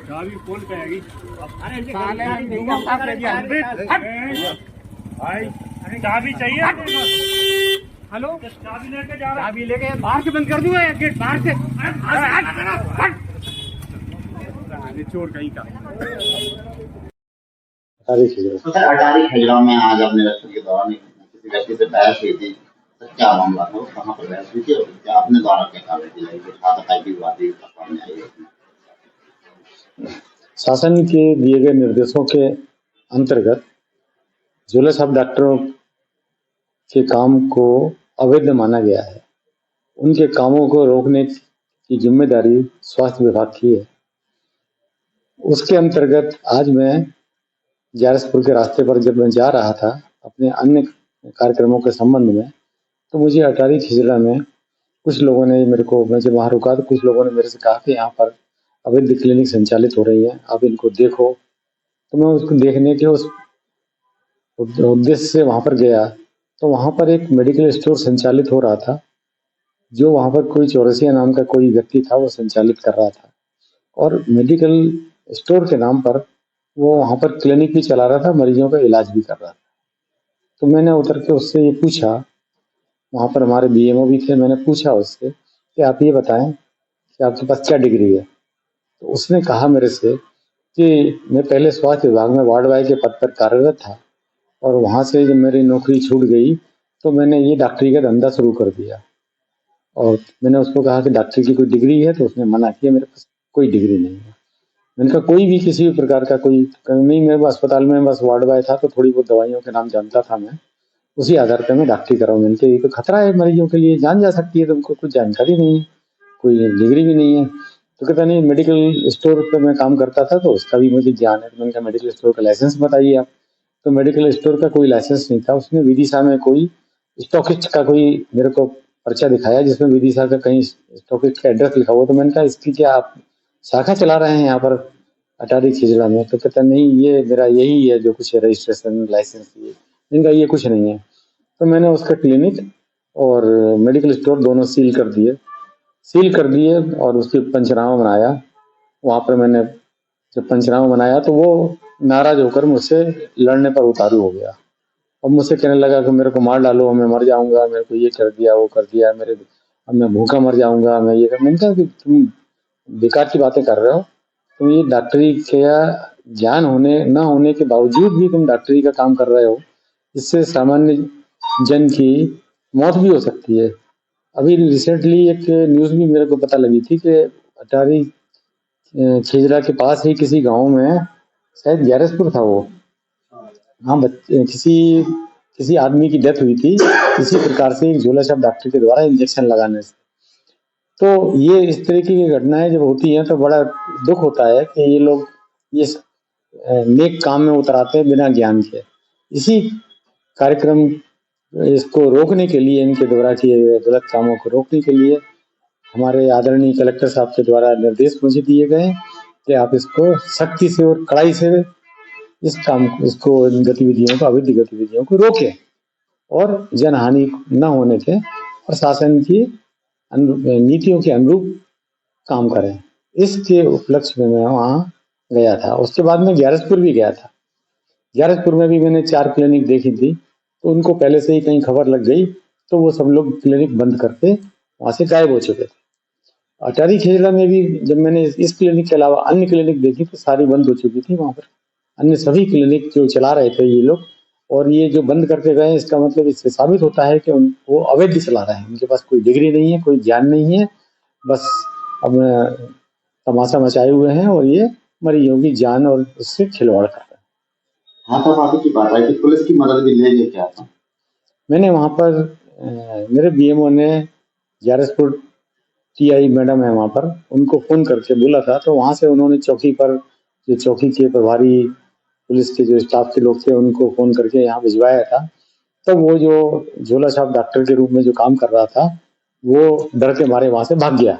चाबी कौन कहेगी? अरे भाई चाबी चाहिए? हेलो, चाबी लेके जा रहा? चाबी लेके बाहर से बंद कर दूंगा गेट बाहर से। चोर कहीं का। तो सर अटारी खजराव में आज अपने रक्षण के दौरान किसी व्यक्ति से बहस हुई थी, तो क्या मामला था, कहाँ पर बहस हुई थी और क्या अपने द्वारा क्या कार्रवाई की जाएगी? छात्रता की बातें सामने आई है। शासन के दिए गए निर्देशों के अंतर्गत झोला छाप डॉक्टरों के काम को अवैध माना गया है। उनके कामों को रोकने की जिम्मेदारी स्वास्थ्य विभाग की है। उसके अंतर्गत आज मैं ग्यारसपुर के रास्ते पर जब मैं जा रहा था अपने अन्य कार्यक्रमों के संबंध में, तो मुझे अटारी खिजड़ा में कुछ लोगों ने मेरे को, मैं जब वहाँ रुका तो कुछ लोगों ने मेरे से कहा कि यहाँ पर अवैध क्लिनिक संचालित हो रही है, आप इनको देखो। तो मैं उसको देखने के उस उद्देश्य से वहाँ पर गया, तो वहाँ पर एक मेडिकल स्टोर संचालित हो रहा था, जो वहाँ पर कोई चौरसिया नाम का कोई व्यक्ति था, वो संचालित कर रहा था। और मेडिकल स्टोर के नाम पर वो वहाँ पर क्लिनिक भी चला रहा था, मरीजों का इलाज भी कर रहा था। तो मैंने उतर के उससे ये पूछा, वहाँ पर हमारे बीएमओ भी थे, मैंने पूछा उससे कि आप ये बताएं कि आपके पास क्या डिग्री है? तो उसने कहा मेरे से कि मैं पहले स्वास्थ्य विभाग में वार्ड बॉय के पद पर कार्यरत था और वहाँ से जब मेरी नौकरी छूट गई तो मैंने ये डॉक्टरी का धंधा शुरू कर दिया। और मैंने उसको कहा कि डॉक्टरी की कोई डिग्री है? तो उसने मना किया, मेरे पास कोई डिग्री नहीं है। मैंने कहा कोई भी किसी भी प्रकार का कोई नहीं, मैं अस्पताल में बस वार्ड बॉय था, तो थोड़ी बहुत दवाइयों के नाम जानता था मैं, उसी आधार पर मैं डॉक्टरी कराऊँ। मैंने कहा ये तो खतरा है मरीजों के लिए, जान जा सकती है, तुमको कुछ जानकारी नहीं है, कोई डिग्री भी नहीं है। तो कहता नहीं, मेडिकल स्टोर पे मैं काम करता था तो उसका भी मुझे ज्ञान है। तो मैंने कहा मेडिकल स्टोर का लाइसेंस बताइए आप। तो मेडिकल स्टोर का कोई लाइसेंस नहीं था। उसने विदिशा में कोई स्टॉकिस्ट का कोई मेरे को पर्चा दिखाया जिसमें विदिशा का कहीं स्टॉकिस्ट का एड्रेस लिखा हुआ। तो मैंने कहा इसकी क्या आप शाखा चला रहे हैं यहाँ पर अटारी खिजड़ा में? तो कहता नहीं, ये मेरा यही है जो कुछ रजिस्ट्रेशन लाइसेंस ये। मैंने कहा ये कुछ नहीं है। तो मैंने उसका क्लिनिक और मेडिकल स्टोर दोनों सील कर दिए और उसकी पंचनामा बनाया। वहाँ पर मैंने जब पंचनामा बनाया तो वो नाराज होकर मुझसे लड़ने पर उतारू हो गया और मुझसे कहने लगा कि मेरे को मार डालो, मैं मर जाऊंगा, मेरे को ये कर दिया वो कर दिया, अब मैं भूखा मर जाऊंगा, मैं ये कर। मैंने कहा कि तुम बेकार की बातें कर रहे हो, तुम ये डॉक्टरी का ज्ञान होने ना होने के बावजूद भी तुम डॉक्टरी का काम कर रहे हो, इससे सामान्य जन की मौत भी हो सकती है। अभी रिसेंटली एक न्यूज़ भी मेरे को पता लगी थी कि अटारी खिजरा के पास ही किसी गांव में, शायद ग्यारसपुर था वो, हाँ, किसी आदमी की डेथ हुई थी इसी प्रकार से एक झोला छाप डॉक्टर के द्वारा इंजेक्शन लगाने से। तो ये इस तरीके की घटनाएं जब होती हैं तो बड़ा दुख होता है कि ये लोग ये नेक काम में उतराते हैं बिना ज्ञान के। इसी कार्यक्रम इसको रोकने के लिए, इनके द्वारा किए गए गलत कामों को रोकने के लिए हमारे आदरणीय कलेक्टर साहब के द्वारा निर्देश मुझे दिए गए कि आप इसको सख्ती से और कड़ाई से इसको गतिविधियों को, अवैध गतिविधियों को रोकें और जनहानि न होने के और शासन की नीतियों के अनुरूप काम करें। इसके उपलक्ष्य में मैं वहाँ गया था। उसके बाद मैं ग्यारसपुर भी गया था। ग्यारसपुर में भी मैंने 4 क्लिनिक देखी थी, तो उनको पहले से ही कहीं खबर लग गई तो वो सब लोग क्लिनिक बंद करके वहाँ से गायब हो चुके थे। अटारी खिजड़ा में भी जब मैंने इस क्लिनिक के अलावा अन्य क्लिनिक देखी तो सारी बंद हो चुकी थी। वहाँ पर अन्य सभी क्लिनिक जो चला रहे थे ये लोग, और ये जो बंद करके गए, इसका मतलब इससे साबित होता है कि वो अवैध चला रहे हैं। उनके पास कोई डिग्री नहीं है, कोई ज्ञान नहीं है, बस अब तमाशा मचाए हुए हैं और ये मरीजों की जान और उससे खिलवाड़ कर रहे हैं। हाथापाई की बात है कि पुलिस की मदद भी ले क्या था? मैंने वहाँ पर मेरे बीएमओ ने, ग्यारसपुर टीआई मैडम है वहाँ पर, उनको फोन करके बोला था, तो वहाँ से उन्होंने चौकी पर, जो चौकी के प्रभारी पुलिस के जो स्टाफ के लोग थे, उनको फोन करके यहाँ भिजवाया था। तब वो जो झोला छाप डॉक्टर के रूप में जो काम कर रहा था वो डर के मारे वहाँ से भाग गया।